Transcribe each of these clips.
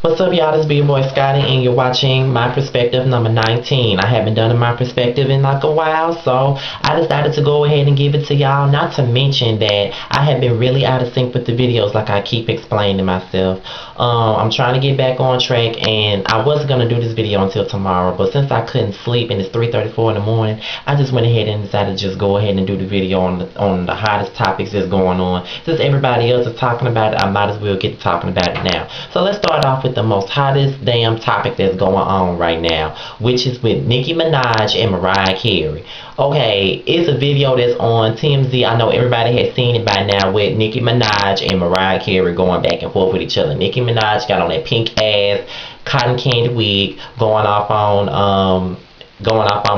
What's up, y'all? This be your boy Scotty, and you're watching My Perspective number 19. I haven't done a My Perspective in like a while, so I decided to go ahead and give it to y'all. Not to mention that I have been really out of sync with the videos, like I keep explaining to myself. I'm trying to get back on track, and I wasn't going to do this video until tomorrow, but since I couldn't sleep and it's 3:34 in the morning, I just went ahead and decided to just go ahead and do the video on the hottest topics that's going on. Since everybody else is talking about it, I might as well get to talking about it now. So let's start off with the most hottest damn topic that's going on right now, which is with Nicki Minaj and Mariah Carey. Okay, it's a video that's on TMZ. I know everybody has seen it by now, with Nicki Minaj and Mariah Carey going back and forth with each other. Nicki Minaj got on that pink ass cotton candy wig, going off on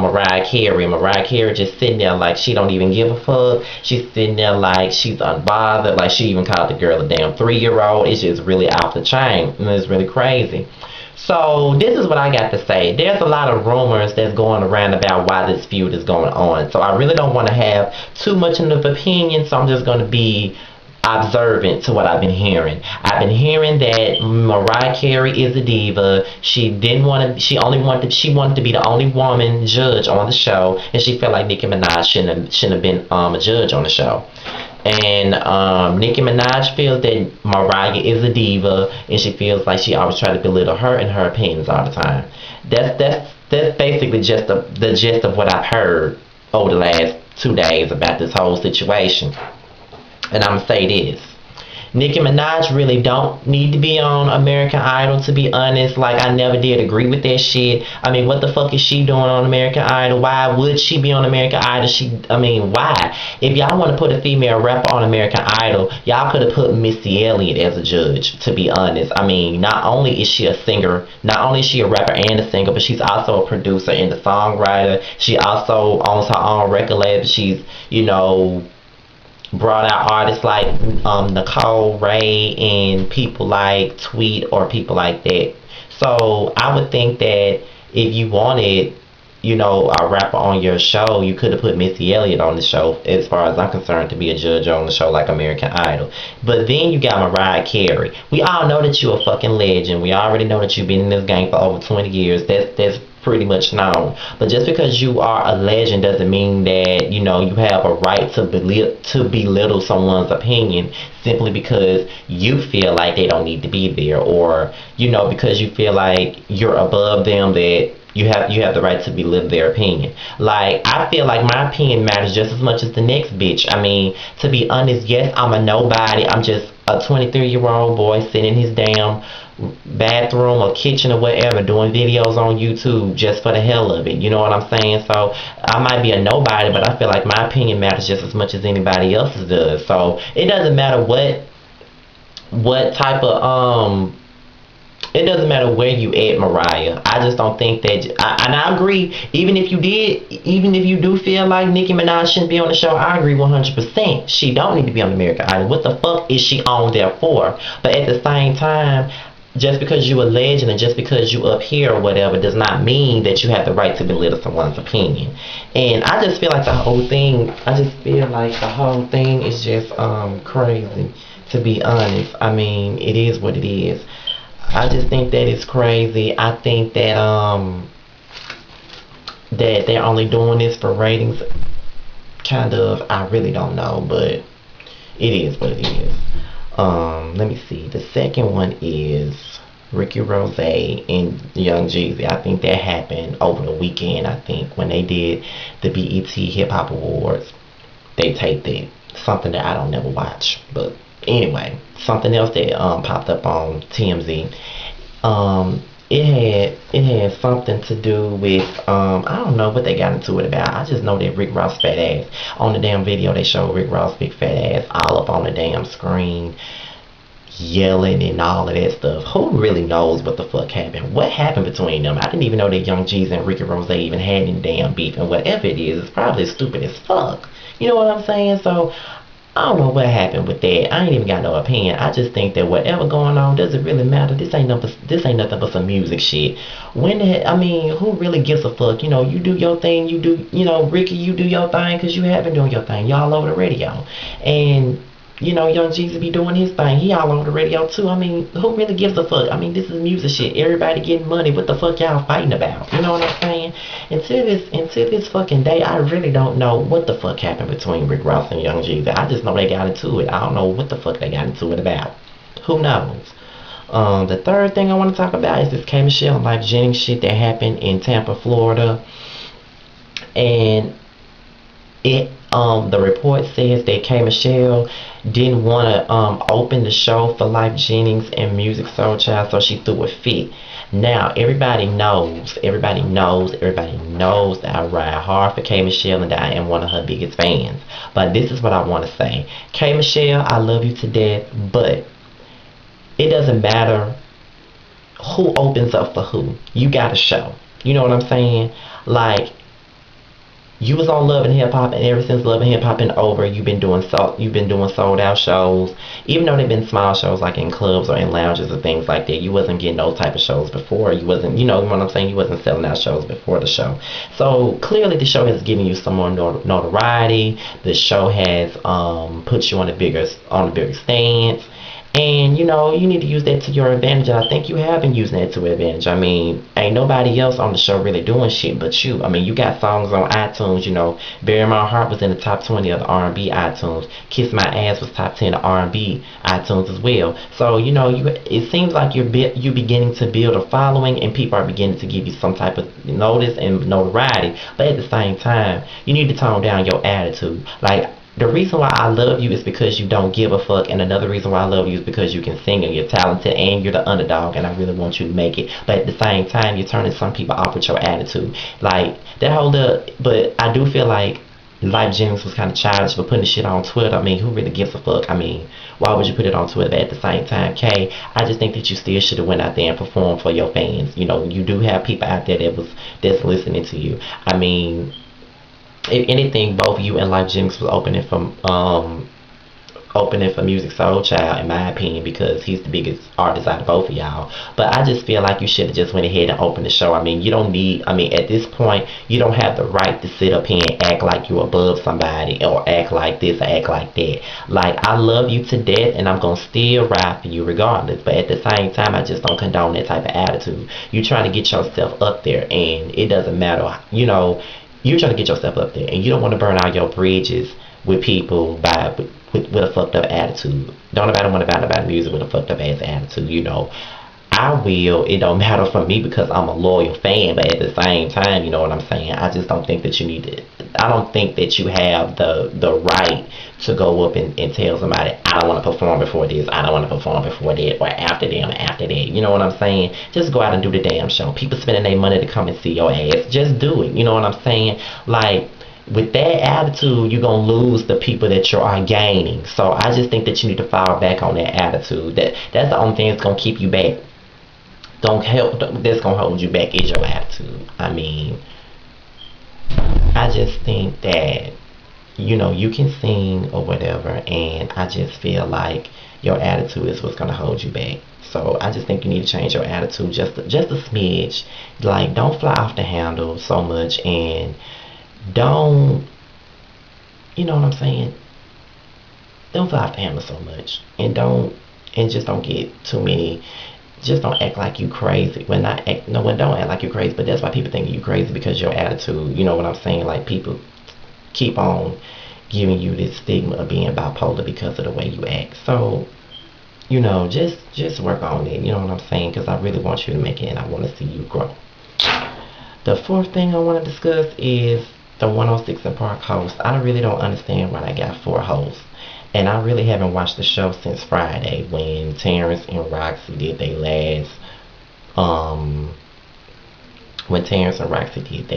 Mariah Carey. Mariah Carey just sitting there like she don't even give a fuck. She's sitting there like she's unbothered, like she even called the girl a damn 3-year-old. It's just really off the chain, and it's really crazy. So this is what I got to say. There's a lot of rumors that's going around about why this feud is going on. So I really don't want to have too much of an opinion, so I'm just going to be observant to what I've been hearing. I've been hearing that Mariah Carey is a diva. She wanted to be the only woman judge on the show, and she felt like Nicki Minaj shouldn't have been a judge on the show. And Nicki Minaj feels that Mariah is a diva, and she feels like she always tries to belittle her and her opinions all the time. That's basically just the gist of what I've heard over the last 2 days about this whole situation. And I'm gonna say this: Nicki Minaj really don't need to be on American Idol, to be honest. Like, I never did agree with that shit. I mean, what the fuck is she doing on American Idol? Why would she be on American Idol? Why? If y'all want to put a female rapper on American Idol, y'all could have put Missy Elliott as a judge, to be honest. I mean, not only is she a singer, not only is she a rapper and a singer, but she's also a producer and a songwriter. She also owns her own record label. She's, brought out artists like Nicole, Ray, and people like Tweet, or people like that. So I would think that if you wanted, a rapper on your show, you could have put Missy Elliott on the show, as far as I'm concerned, to be a judge on the show like American Idol. But then you got Mariah Carey. We all know that you're a fucking legend. We already know that you've been in this game for over 20 years. That's pretty much known. But just because you are a legend doesn't mean that you have a right to belittle someone's opinion simply because you feel like they don't need to be there, or because you feel like you're above them, that you have the right to belittle their opinion. Like, I feel like my opinion matters just as much as the next bitch. I mean, to be honest, yes, I'm a nobody. I'm just a 23-year-old boy sitting in his damn bathroom or kitchen or whatever, doing videos on YouTube just for the hell of it. You know what I'm saying? So I might be a nobody, but I feel like my opinion matters just as much as anybody else's does. So it doesn't matter what type of it doesn't matter where you at, Mariah. I just don't think that, and I agree, even if you do feel like Nicki Minaj shouldn't be on the show, I agree 100%. She don't need to be on American Idol. What the fuck is she on there for? But at the same time, just because you a legend and just because you up here or whatever does not mean that you have the right to belittle someone's opinion. And I just feel like the whole thing is just crazy, to be honest. I mean, it is what it is. I just think that it's crazy. I think that that they're only doing this for ratings. Kind of. I really don't know, but it is what it is. Let me see. The second one is Rickey, Rozay, and Young Jeezy. I think that happened over the weekend. I think when they did the BET Hip Hop Awards, they taped it. Something that I don't never watch, but anyway, something else that popped up on TMZ. It had something to do with I don't know what they got into it about. I just know that Rick Ross fat ass on the damn video. They showed Rick Ross big fat ass all up on the damn screen, yelling and all of that stuff. Who really knows what the fuck happened? What happened between them? I didn't even know that Young Jeezy and Rickey Rozay even had any damn beef, and whatever it is, it's probably stupid as fuck. You know what I'm saying? So I don't know what happened with that. I ain't even got no opinion. I just think that whatever going on doesn't really matter. This ain't nothing but some music shit. Who really gives a fuck? You do your thing. You do, Rickey, you do your thing because you have been doing your thing. Y'all over the radio. And Young Jeezy be doing his thing. He all over the radio too. I mean, who really gives a fuck? I mean, this is music shit. Everybody getting money. What the fuck y'all fighting about? You know what I'm saying? Until this fucking day, I really don't know what the fuck happened between Rick Ross and Young Jeezy. I just know they got into it. I don't know what the fuck they got into it about. Who knows? The third thing I want to talk about is this K Michelle and Life Jennings shit that happened in Tampa, Florida, and the report says that K Michelle didn't want to open the show for Life Jennings and Music Soul Child, so she threw a fit. Now everybody knows that I ride hard for K Michelle and that I am one of her biggest fans. But this is what I want to say. K Michelle, I love you to death, but it doesn't matter who opens up for who. You got a show. You know what I'm saying? Like, you was on Love and Hip Hop, and ever since Love and Hip Hop been over, you've been doing sold out shows. Even though they've been small shows like in clubs or in lounges or things like that, you wasn't getting those type of shows before. You wasn't, you know what I'm saying? You wasn't selling out shows before the show. So clearly, the show has given you some more notoriety. The show has put you on a bigger stance. And, you need to use that to your advantage. And I think you have been using that to your advantage. I mean, ain't nobody else on the show really doing shit but you. I mean, you got songs on iTunes, Bury My Heart was in the top 20 of the R&B iTunes. Kiss My Ass was top 10 of R&B iTunes as well. So, it seems like you're beginning to build a following, and people are beginning to give you some type of notice and notoriety. But at the same time, you need to tone down your attitude. Like, the reason why I love you is because you don't give a fuck, and another reason why I love you is because you can sing and you're talented and you're the underdog, and I really want you to make it. But at the same time, you're turning some people off with your attitude. Like, but I do feel like Life Jennings was kind of childish for putting the shit on Twitter. I mean, who really gives a fuck? I mean, why would you put it on Twitter? But at the same time, Kay, I just think that you still should have went out there and performed for your fans. You do have people out there that's listening to you. I mean, if anything, both you and Life Jennings was opening for Music Soul Child, in my opinion, because he's the biggest artist out of both of y'all. But I just feel like you should have just went ahead and opened the show. I mean, at this point, you don't have the right to sit up here and act like you're above somebody, or act like this or act like that. Like, I love you to death, and I'm gonna still ride for you regardless. But at the same time, I just don't condone that type of attitude. You trying to get yourself up there, and it doesn't matter, you're trying to get yourself up there, and you don't want to burn out your bridges with people with a fucked up attitude. Don't nobody want to buy about music with a fucked up ass attitude. I will. It don't matter for me because I'm a loyal fan, but at the same time, you know what I'm saying? I just don't think that you need to. I don't think that you have the right to go up and tell somebody, I don't want to perform before this, I don't want to perform before that, or after them, after that. You know what I'm saying? Just go out and do the damn show. People spending their money to come and see your ass. Just do it. You know what I'm saying? Like, with that attitude, you're going to lose the people that you are gaining. So I just think that you need to fall back on that attitude. That's the only thing that's going to keep you back. That's going to hold you back is your attitude. I mean, I just think that, you can sing or whatever, and I just feel like your attitude is what's going to hold you back. So I just think you need to change your attitude just a smidge. Like, don't fly off the handle so much, and don't, you know what I'm saying? Don't fly off the handle so much, and just don't get too many. Just don't act like you crazy. Don't act like you crazy. But that's why people think you crazy, because your attitude. You know what I'm saying? Like, people keep on giving you this stigma of being bipolar because of the way you act. So, just work on it. You know what I'm saying? Because I really want you to make it, and I want to see you grow. The fourth thing I want to discuss is the 106 and Park host. I really don't understand why they got 4 hosts. And I really haven't watched the show since Friday when Terrence and Roxy did their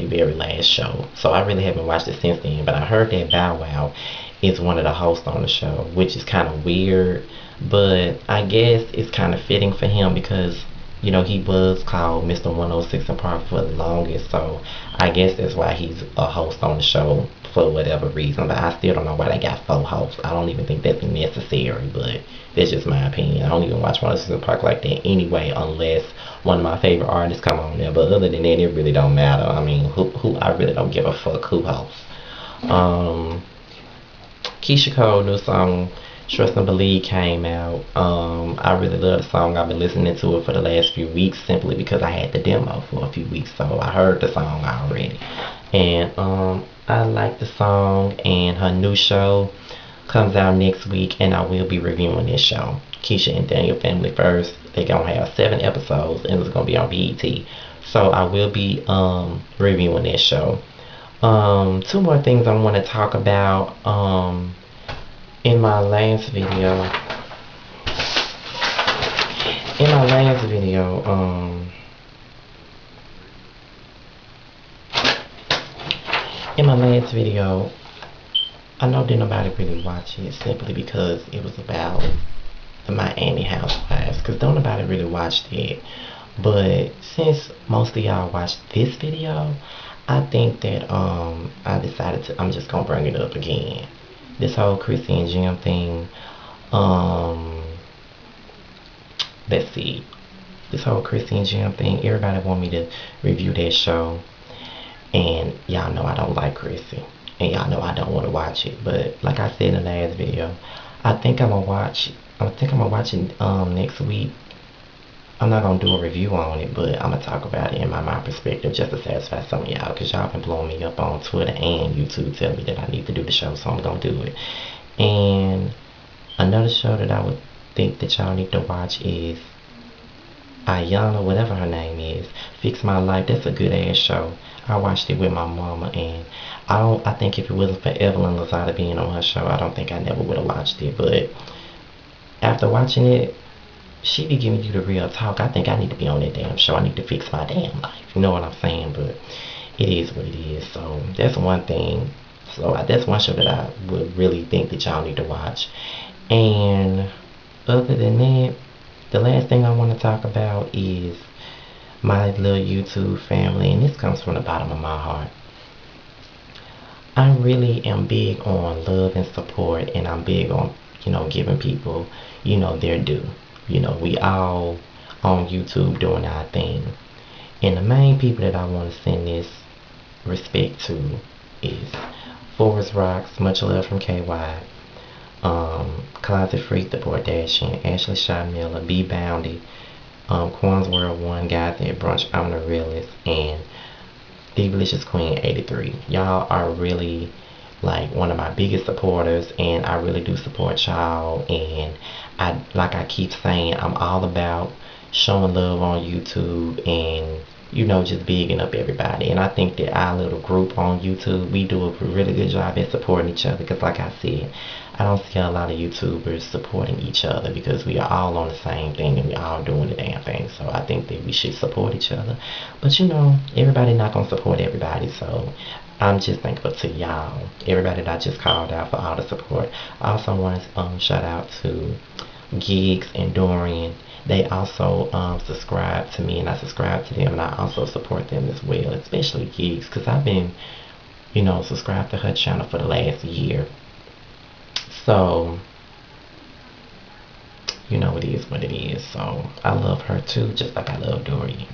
very last show. So I really haven't watched it since then. But I heard that Bow Wow is one of the hosts on the show, which is kind of weird. But I guess it's kind of fitting for him because, he was called Mr. 106 and Park for the longest. So I guess that's why he's a host on the show for whatever reason. But I still don't know why they got 4 hosts. I don't even think that's necessary, but that's just my opinion. I don't even watch 106 and Park like that anyway, unless one of my favorite artists come on there. But other than that, it really don't matter. I mean, who I really don't give a fuck who hosts. Keisha Cole new song Trust and Believe came out. I really love the song. I've been listening to it for the last few weeks simply because I had the demo for a few weeks, so I heard the song already. And I like the song, and her new show comes out next week, and I will be reviewing this show. Keisha and Daniel Family First. They're gonna have 7 episodes, and it's gonna be on BET. So I will be reviewing this show. Two more things I want to talk about. In my last video, in my last video, I know didn't nobody really watch it simply because it was about the Miami Housewives, because don't nobody really watch it. But since most of y'all watched this video, I think that I decided I'm just gonna bring it up again. This whole Chrissy and Jim thing. Let's see. This whole Chrissy and Jim thing. Everybody want me to review that show, and y'all know I don't like Chrissy, and y'all know I don't want to watch it. But like I said in the last video, I think I'm gonna watch. I think I'm gonna watch it next week. I'm not gonna do a review on it, but I'm gonna talk about it in my perspective just to satisfy some of y'all, because y'all been blowing me up on Twitter and YouTube telling me that I need to do the show, so I'm gonna do it. And another show that I would think that y'all need to watch is Ayana, whatever her name is, Fix My Life. That's a good ass show. I watched it with my mama, and I think if it wasn't for Evelyn Lozada being on her show, I don't think I never would have watched it. But after watching it, she be giving you the real talk. I think I need to be on that damn show. I need to fix my damn life. You know what I'm saying? But it is what it is. So that's one thing. So that's one show that I would really think that y'all need to watch. And other than that, the last thing I want to talk about is my little YouTube family. And this comes from the bottom of my heart. I really am big on love and support. And I'm big on, giving people, their due. We all on YouTube doing our thing. And the main people that I want to send this respect to is Forest Rocks, Much Love from KY, Closet Freak, The Kardashian, Ashley Shaw Miller, B Boundy, Quan's World 1, Guys at Brunch, I'm the Realist, and Delicious Queen 83. Y'all are really like one of my biggest supporters, and I really do support y'all. And like I keep saying, I'm all about showing love on YouTube and just bigging up everybody. And I think that our little group on YouTube, we do a really good job at supporting each other, because like I said, I don't see a lot of YouTubers supporting each other, because we are all on the same thing and we all doing the damn thing. So I think that we should support each other. But everybody not gonna support everybody, so I'm just thankful to y'all, everybody that I just called out, for all the support. I also want to shout out to Giggs and Dorian. They also subscribe to me, and I subscribe to them, and I also support them as well, especially Giggs, because I've been subscribed to her channel for the last year. So it is what it is. So I love her too, just like I love Dorian.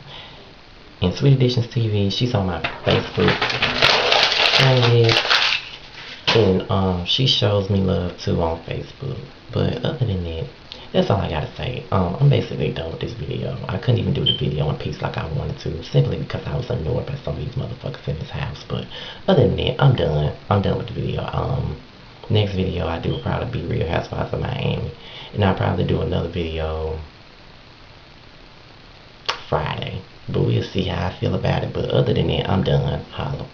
And Sweet Additions TV, she's on my Facebook, and she shows me love too on Facebook. But other than that, that's all I gotta say. I'm basically done with this video. I couldn't even do the video in peace like I wanted to, simply because I was annoyed by some of these motherfuckers in this house. But other than that, I'm done. I'm done with the video. Next video I do will probably be Real Housewives of Miami, and I'll probably do another video Friday. But we'll see how I feel about it. But other than that, I'm done. Holla.